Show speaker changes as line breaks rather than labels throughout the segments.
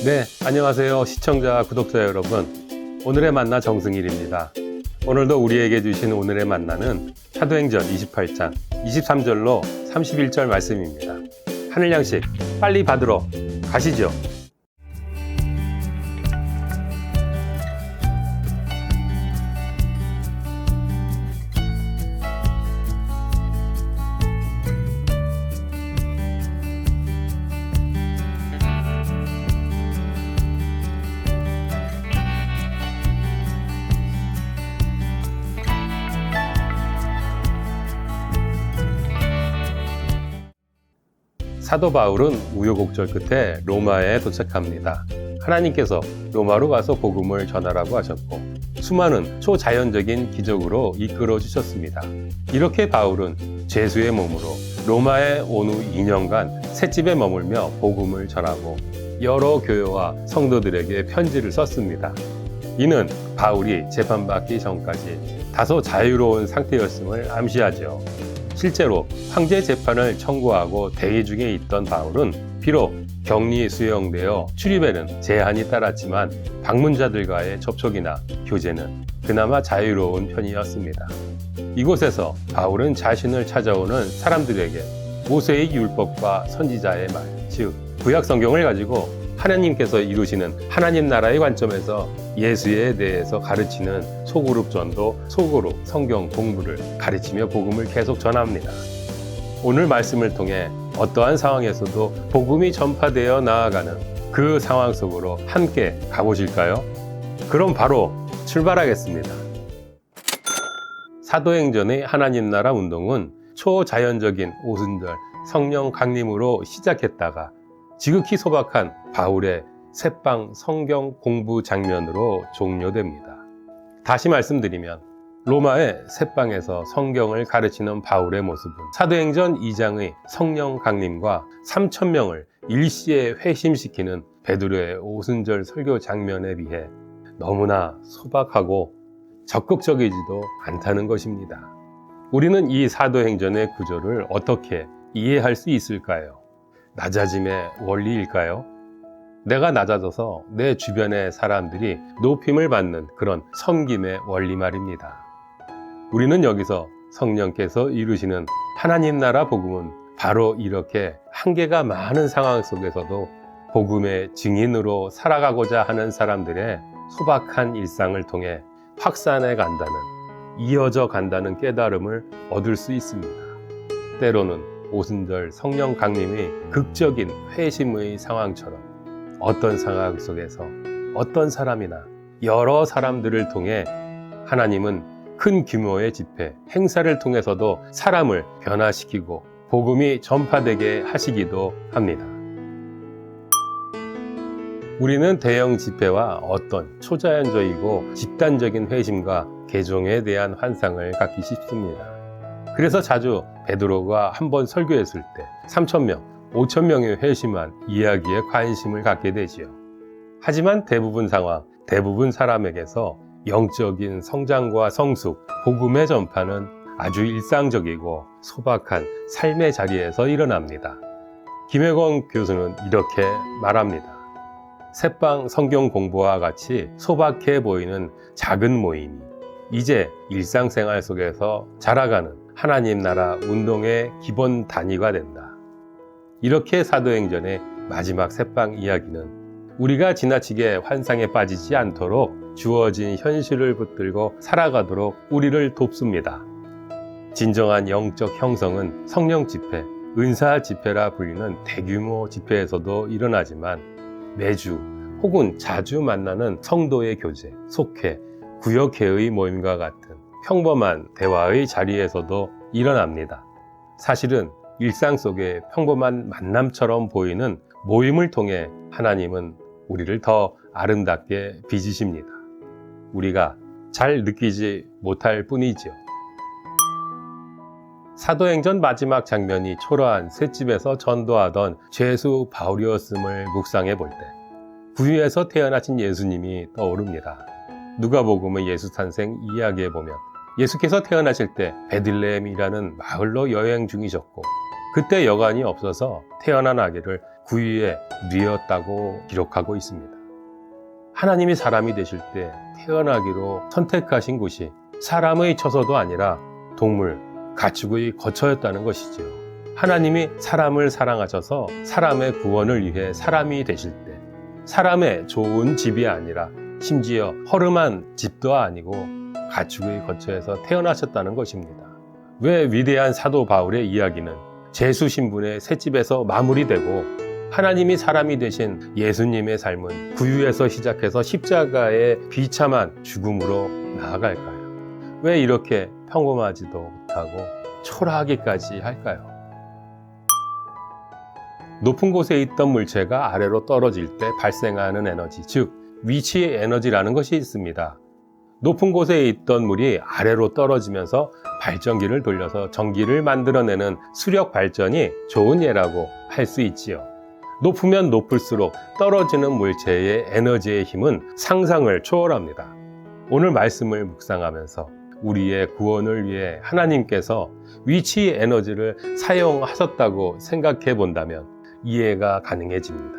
네, 안녕하세요. 시청자, 구독자 여러분. 오늘의 만나 정승일입니다. 오늘도 우리에게 주신 오늘의 만나는 사도행전 28장 23절로 31절 말씀입니다. 하늘 양식 빨리 받으러 가시죠. 사도 바울은 우여곡절 끝에 로마에 도착합니다. 하나님께서 로마로 가서 복음을 전하라고 하셨고 수많은 초자연적인 기적으로 이끌어 주셨습니다. 이렇게 바울은 죄수의 몸으로 로마에 온 후 2년간 셋집에 머물며 복음을 전하고 여러 교회와 성도들에게 편지를 썼습니다. 이는 바울이 재판받기 전까지 다소 자유로운 상태였음을 암시하죠. 실제로 황제 재판을 청구하고 대기 중에 있던 바울은 비록 격리 수용되어 출입에는 제한이 따랐지만 방문자들과의 접촉이나 교제는 그나마 자유로운 편이었습니다. 이곳에서 바울은 자신을 찾아오는 사람들에게 모세의 율법과 선지자의 말, 즉 구약 성경을 가지고 하나님께서 이루시는 하나님 나라의 관점에서 예수에 대해서 가르치는 소그룹 전도, 소그룹 성경 공부를 가르치며 복음을 계속 전합니다. 오늘 말씀을 통해 어떠한 상황에서도 복음이 전파되어 나아가는 그 상황 속으로 함께 가보실까요? 그럼 바로 출발하겠습니다. 사도행전의 하나님 나라 운동은 초자연적인 오순절 성령 강림으로 시작했다가 지극히 소박한 바울의 새빵 성경 공부 장면으로 종료됩니다. 다시 말씀드리면 로마의 새빵에서 성경을 가르치는 바울의 모습은 사도행전 2장의 성령 강림과 3,000명을 일시에 회심시키는 베드로의 오순절 설교 장면에 비해 너무나 소박하고 적극적이지도 않다는 것입니다. 우리는 이 사도행전의 구조를 어떻게 이해할 수 있을까요? 낮아짐의 원리일까요? 내가 낮아져서 내 주변의 사람들이 높임을 받는 그런 섬김의 원리 말입니다. 우리는 여기서 성령께서 이루시는 하나님 나라 복음은 바로 이렇게 한계가 많은 상황 속에서도 복음의 증인으로 살아가고자 하는 사람들의 소박한 일상을 통해 확산해 간다는, 이어져 간다는 깨달음을 얻을 수 있습니다. 때로는 오순절 성령 강림이 극적인 회심의 상황처럼 어떤 상황 속에서 어떤 사람이나 여러 사람들을 통해 하나님은 큰 규모의 집회, 행사를 통해서도 사람을 변화시키고 복음이 전파되게 하시기도 합니다. 우리는 대형 집회와 어떤 초자연적이고 집단적인 회심과 개종에 대한 환상을 갖기 쉽습니다. 그래서 자주 베드로가 한번 설교했을 때 3,000명, 5,000명의 회심한 이야기에 관심을 갖게 되지요. 하지만 대부분 상황, 대부분 사람에게서 영적인 성장과 성숙, 복음의 전파는 아주 일상적이고 소박한 삶의 자리에서 일어납니다. 김혜권 교수는 이렇게 말합니다. 새빵 성경 공부와 같이 소박해 보이는 작은 모임이 이제 일상생활 속에서 자라가는 하나님 나라 운동의 기본 단위가 된다. 이렇게 사도행전의 마지막 새빵 이야기는 우리가 지나치게 환상에 빠지지 않도록 주어진 현실을 붙들고 살아가도록 우리를 돕습니다. 진정한 영적 형성은 성령 집회, 은사 집회라 불리는 대규모 집회에서도 일어나지만 매주 혹은 자주 만나는 성도의 교제, 속회, 구역회의 모임과 같은 평범한 대화의 자리에서도 일어납니다. 사실은 일상 속의 평범한 만남처럼 보이는 모임을 통해 하나님은 우리를 더 아름답게 빚으십니다. 우리가 잘 느끼지 못할 뿐이지요. 사도행전 마지막 장면이 초라한 셋집에서 전도하던 죄수 바울이었음을 묵상해 볼 때 구유에서 태어나신 예수님이 떠오릅니다. 누가복음의 예수 탄생 이야기에 보면 예수께서 태어나실 때 베들레헴이라는 마을로 여행 중이셨고 그때 여관이 없어서 태어난 아기를 구유에 누였다고 기록하고 있습니다. 하나님이 사람이 되실 때 태어나기로 선택하신 곳이 사람의 처소도 아니라 동물, 가축의 거처였다는 것이지요. 하나님이 사람을 사랑하셔서 사람의 구원을 위해 사람이 되실 때 사람의 좋은 집이 아니라 심지어 허름한 집도 아니고 가축의 거처에서 태어나셨다는 것입니다. 왜 위대한 사도 바울의 이야기는 제수 신분의 셋집에서 마무리되고 하나님이 사람이 되신 예수님의 삶은 구유에서 시작해서 십자가의 비참한 죽음으로 나아갈까요? 왜 이렇게 평범하지도 못하고 초라하기까지 할까요? 높은 곳에 있던 물체가 아래로 떨어질 때 발생하는 에너지, 즉 위치 에너지라는 것이 있습니다. 높은 곳에 있던 물이 아래로 떨어지면서 발전기를 돌려서 전기를 만들어내는 수력 발전이 좋은 예라고 할 수 있지요. 높으면 높을수록 떨어지는 물체의 에너지의 힘은 상상을 초월합니다. 오늘 말씀을 묵상하면서 우리의 구원을 위해 하나님께서 위치 에너지를 사용하셨다고 생각해 본다면 이해가 가능해집니다.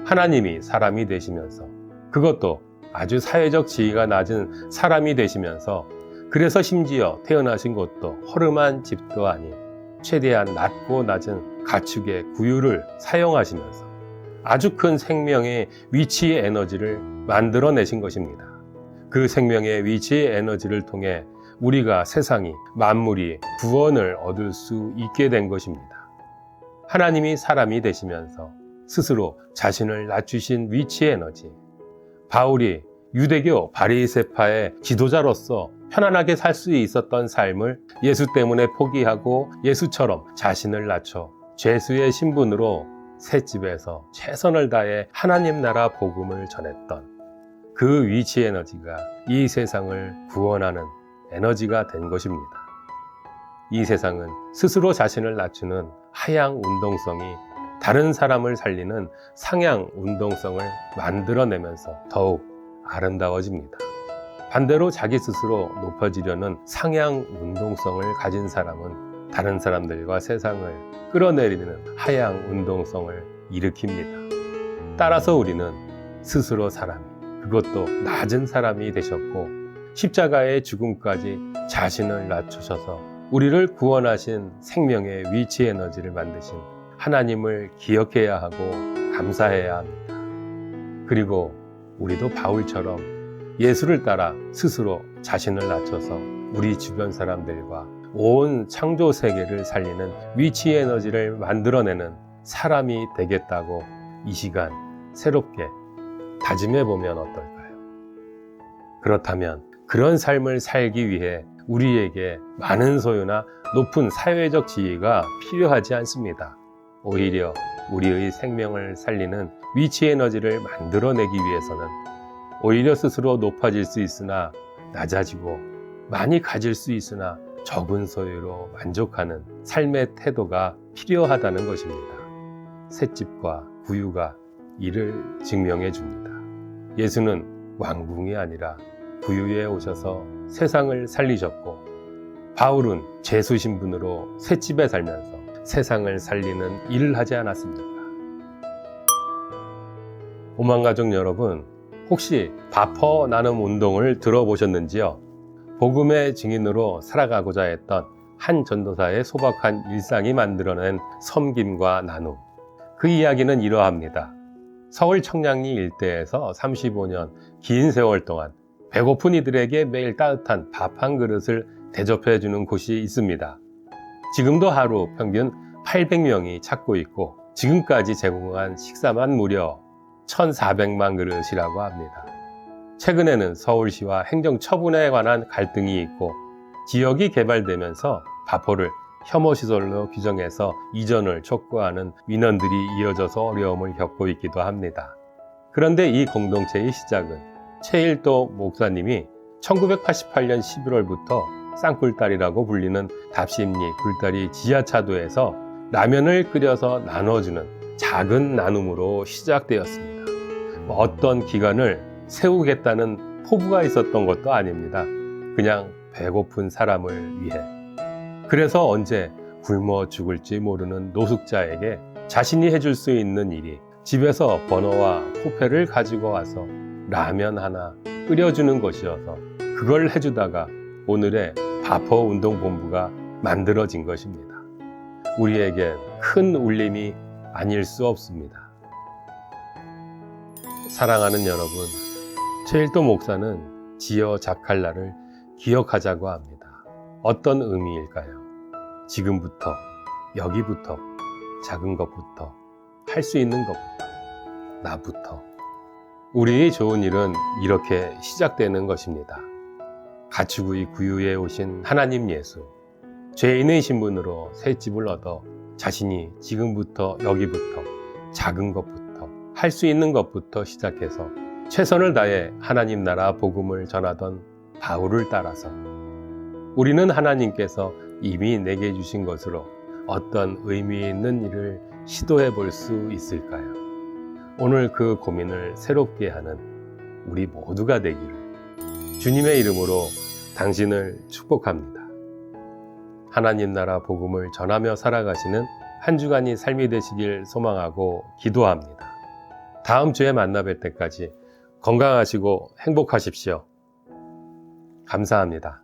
하나님이 사람이 되시면서, 그것도 아주 사회적 지위가 낮은 사람이 되시면서, 그래서 심지어 태어나신 곳도 허름한 집도 아닌 최대한 낮고 낮은 가축의 구유를 사용하시면서 아주 큰 생명의 위치 에너지를 만들어내신 것입니다. 그 생명의 위치 에너지를 통해 우리가 세상이, 만물이 구원을 얻을 수 있게 된 것입니다. 하나님이 사람이 되시면서 스스로 자신을 낮추신 위치 에너지, 바울이 유대교 바리새파의 지도자로서 편안하게 살 수 있었던 삶을 예수 때문에 포기하고 예수처럼 자신을 낮춰 죄수의 신분으로 셋집에서 최선을 다해 하나님 나라 복음을 전했던 그 위치 에너지가 이 세상을 구원하는 에너지가 된 것입니다. 이 세상은 스스로 자신을 낮추는 하향 운동성이 다른 사람을 살리는 상향 운동성을 만들어내면서 더욱 아름다워집니다. 반대로 자기 스스로 높아지려는 상향 운동성을 가진 사람은 다른 사람들과 세상을 끌어내리는 하향 운동성을 일으킵니다. 따라서 우리는 스스로 사람이, 그것도 낮은 사람이 되셨고 십자가의 죽음까지 자신을 낮추셔서 우리를 구원하신 생명의 위치 에너지를 만드신 하나님을 기억해야 하고 감사해야 합니다. 그리고 우리도 바울처럼 예수를 따라 스스로 자신을 낮춰서 우리 주변 사람들과 온 창조 세계를 살리는 위치 에너지를 만들어내는 사람이 되겠다고 이 시간 새롭게 다짐해 보면 어떨까요? 그렇다면 그런 삶을 살기 위해 우리에게 많은 소유나 높은 사회적 지위가 필요하지 않습니다. 오히려 우리의 생명을 살리는 위치 에너지를 만들어내기 위해서는 오히려 스스로 높아질 수 있으나 낮아지고 많이 가질 수 있으나 적은 소유로 만족하는 삶의 태도가 필요하다는 것입니다. 셋집과 구유가 이를 증명해 줍니다. 예수는 왕궁이 아니라 구유에 오셔서 세상을 살리셨고 바울은 제수 신분으로 셋집에 살면서 세상을 살리는 일을 하지 않았습니까? 오만가족 여러분, 혹시 바퍼 나눔 운동을 들어보셨는지요? 복음의 증인으로 살아가고자 했던 한 전도사의 소박한 일상이 만들어낸 섬김과 나눔. 그 이야기는 이러합니다. 서울 청량리 일대에서 35년 긴 세월 동안 배고픈 이들에게 매일 따뜻한 밥 한 그릇을 대접해주는 곳이 있습니다. 지금도 하루 평균 800명이 찾고 있고 지금까지 제공한 식사만 무려 1,400만 그릇이라고 합니다. 최근에는 서울시와 행정처분에 관한 갈등이 있고 지역이 개발되면서 바포를 혐오시설로 규정해서 이전을 촉구하는 민원들이 이어져서 어려움을 겪고 있기도 합니다. 그런데 이 공동체의 시작은 최일도 목사님이 1988년 11월부터 쌍꿀다리라고 불리는 답심리 굴다리 지하차도에서 라면을 끓여서 나눠주는 작은 나눔으로 시작되었습니다. 어떤 기간을 세우겠다는 포부가 있었던 것도 아닙니다. 그냥 배고픈 사람을 위해. 그래서 언제 굶어 죽을지 모르는 노숙자에게 자신이 해줄 수 있는 일이 집에서 버너와 포페를 가지고 와서 라면 하나 끓여주는 것이어서 그걸 해주다가 오늘의 바퍼 운동본부가 만들어진 것입니다. 우리에겐 큰 울림이 아닐 수 없습니다. 사랑하는 여러분, 최일도 목사는 지어 자칼라를 기억하자고 합니다. 어떤 의미일까요? 지금부터, 여기부터, 작은 것부터, 할 수 있는 것부터, 나부터. 우리의 좋은 일은 이렇게 시작되는 것입니다. 가축의 구유에 오신 하나님 예수, 죄인의 신분으로 새 집을 얻어 자신이 지금부터, 여기부터, 작은 것부터, 할 수 있는 것부터 시작해서 최선을 다해 하나님 나라 복음을 전하던 바울을 따라서 우리는 하나님께서 이미 내게 주신 것으로 어떤 의미 있는 일을 시도해 볼 수 있을까요? 오늘 그 고민을 새롭게 하는 우리 모두가 되기를 주님의 이름으로 당신을 축복합니다. 하나님 나라 복음을 전하며 살아가시는 한 주간이 삶이 되시길 소망하고 기도합니다. 다음 주에 만나 뵐 때까지 건강하시고 행복하십시오. 감사합니다.